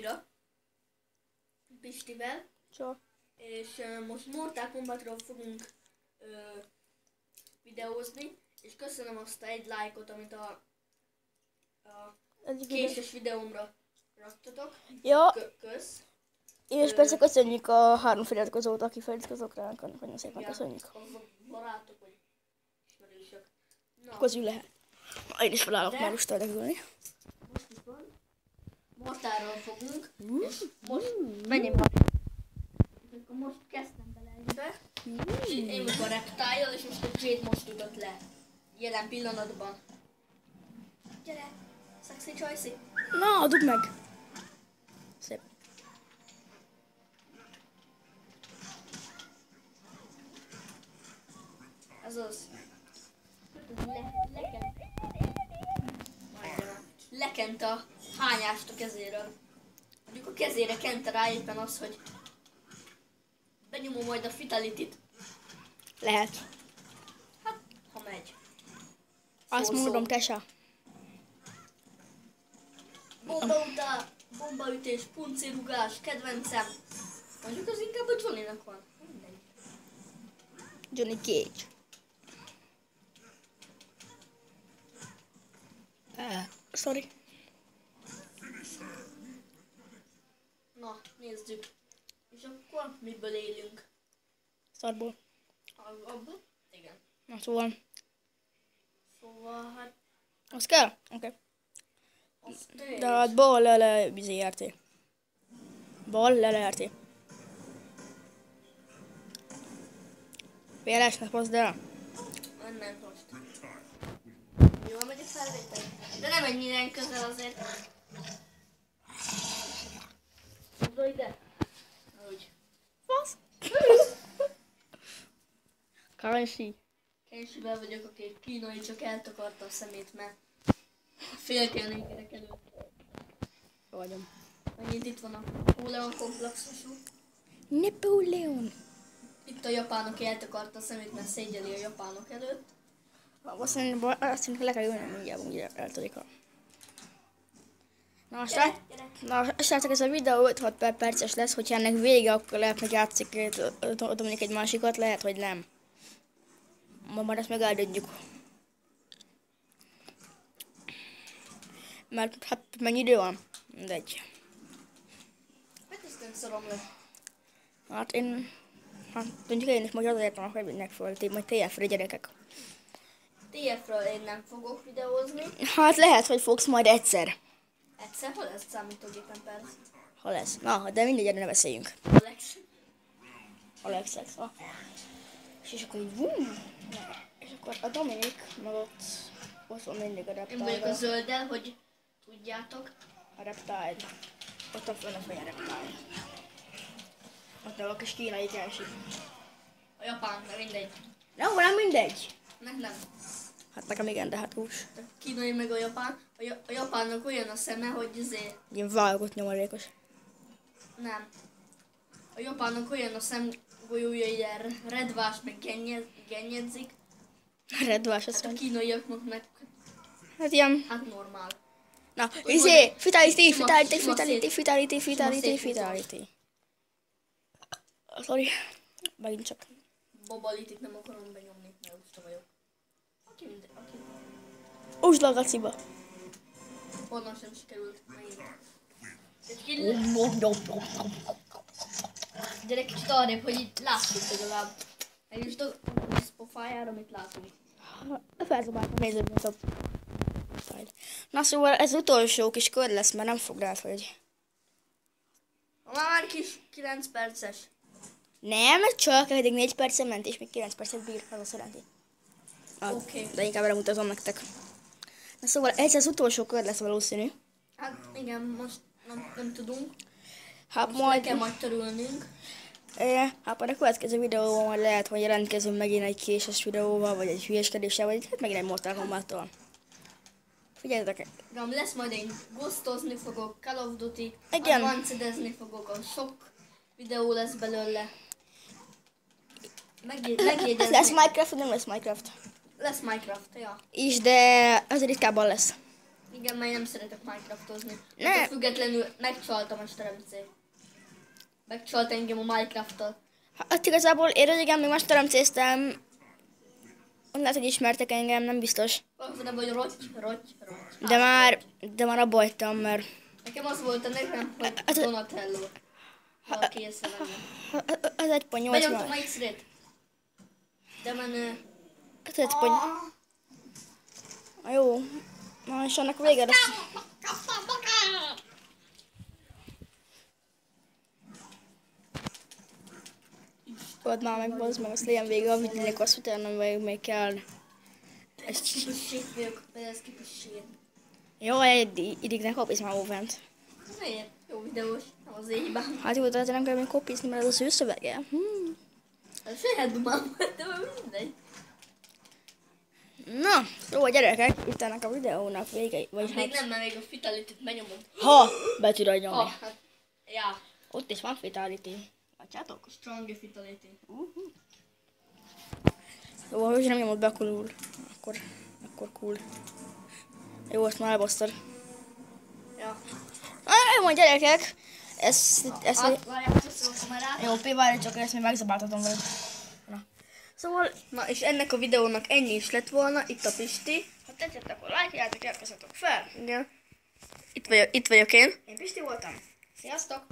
újra Pistivel. Csak. És most Mortal Kombatról fogunk videózni, és köszönöm azt a egy lájkot, amit a késes videómra raktatok. Ja. Kösz. És persze köszönjük a 3 feliratkozót, aki feliratkozok ránk, annak nagyon szépen köszönjük. Barátok vagy ismerősök. Közül lehet. Én is felállok már most ülni. Most itt van. Mortálról fogunk. És most menjünk már. Most kezdtem bele egybe. Én vagyok a Reptile-jal, és most a Jade most utat le. Jelen pillanatban. Gyere! Sexy Choicey! Na, dugd meg! Szép. Ez az. Lekent a hányást a kezéről. Mondjuk a kezére kente rá éppen az, hogy benyomom majd a Vitality-t. Lehet. Hát, ha megy. Azt mondom, Tesa. Bombautá, bombaütés, puncirugás, kedvencem. Mondjuk az inkább a Johnny-nak van. Mindegy. Johnny Cage. Sorry. Na, nézzük. És akkor miből élünk? Szarból. Abban? Igen. Na szóval. Szóval hát... Az kell? Oké. Okay. De hát bal le RT. Bal le RT. Vélesnek hozd el. Nem most. Jól megy a felvétel? De nem ennyire közel azért. Tudod ide? Úgy. Fasz. Kenshi. Kenshivel vagyok, aki kínai, csak eltakarta a szemét, mert féltél négerek előtt. Vagyom. Megint itt van a Napoleon komplexusú. Napoleon. Itt a japánok eltakarta a szemét, mert szégyeli a japánok előtt. Azt mondja, le kell ülni, mindjárt úgy eltörik a... Na, srácok, ez a videó 5-6 perces lesz, hogyha ennek vége, akkor lehet, hogy játszik Dominik egy másikat, lehet, hogy nem. Majd ezt megáldodjuk. Mert hát mennyi idő van? Mindegy. Hát ezt nem szorom le. Hát én... Hát mondjuk én is majd azért vannak webinnek föl, majd TF-re gyerekek. TF-ről én nem fogok videózni. Hát lehet, hogy fogsz majd egyszer. Egyszer, ha lesz számítógépen persze. Ha lesz. Na, de mindegy, erre ne beszéljünk. Alex. Alexex. És akkor így és akkor a Dominik meg ott van mindig a Reptile. Én vagyok a zölddel, hogy tudjátok. A Reptile. Ott a fönn a Reptile. Ott a kis kínai Kenshi. A japán, de mindegy. Nem mindegy. Nem. Hát nekem igen, de hát hús. A kínai meg a japán. A japánnak olyan a szeme, hogy Ilyen vágott nyomorékos. Nem. A japánnak olyan a szemgolyója, ide redvás meg gennyedzik. Redvás az Hát a mondja. kínaiaknak meg Hát ilyen. hát normál. Na, Hogy Vitality. Sorry. Megint csak. Bobalitit nem akarom benyomni, mert usta vagyok. Aki. Usd a gaciba. Honnan sem sikerült. Megint. Gyere kicsit arrébb, hogy itt lássuk legalább. Egy is a pofájára, amit látunk. Felzabáltam, nézzük, mint a... Na szóval ez utolsó kis kör lesz, mert nem fog rád, hogy... Már kis 9 perces. Nem, csak eddig 4 percen ment, és még 9 percet bír, az azt jelenti. Oké. De inkább elmutatom nektek. Na szóval ez az utolsó kör lesz valószínű. Hát igen, most nem tudunk. Hát Most majd... kell majd törülnünk. Hát majd a következő videóban majd lehet, hogy jelentkezünk megint egy késes videóval, vagy egy hülyeskedéssel, vagy hát megint egy Mortal Kombattól. Figyeljetek! Igen, lesz majd egy ghostozni fogok, Call of Duty, Igen. advanced-ezni fogok, a sok videó lesz belőle. Ez lesz Minecraft, vagy nem lesz Minecraft? Lesz Minecraft, ja. Is, de azért ritkábban lesz. Igen, mert én nem szeretek Minecraftozni. Ne. Ettől függetlenül megcsaltam a Stremcét. Megcsalt engem a Minecrafttal. Hát igazából én régen még más teremcéztem. Lehet, hogy ismertek engem, nem biztos. Valószínűleg vagy roty. De már abba hagytam, mert... Nekem az volt a nevem, hogy Hát- Donatello. Ha készülem. Az 1.8 Benyomtam a már. X-rét. De menő. Az 1. Jó. Na, és annak vége lesz. Add már meg, bazd meg, azt legyen vége a videónak, azt utána még kell. Ez kipüssét vagyok, vagy ez kipüssét. Jó, eddig ne kopisz már óvent. Miért? Jó videós, nem az én hibám. Hát jó, de nem kell még kopizni, mert az ő szövege. Ez saját dumám volt, de mindegy. Na, jó, gyerekek, itt ennek a videónak vége, vagy Még nem, mert még a Fatality-t benyomom. ha be tudod nyomni. Hát, ja. Ott is van Fatality. Látjátok? Strong Fatality. Jó, hogy nem nyomod be, akkor cool. Akkor cool. Jó, azt már elbasztad. Ja. Jó, gyerekek, ezt Várjál, összevom a kamerát. jó, várj csak, ezt még megzabáltatom veled. Na. Szóval, Na, és ennek a videónak ennyi is lett volna. Itt a Pisti. ha tetszett, akkor lájkjátok, iratkozzatok fel. Igen. Itt vagyok én. Én Pisti voltam. Sziasztok!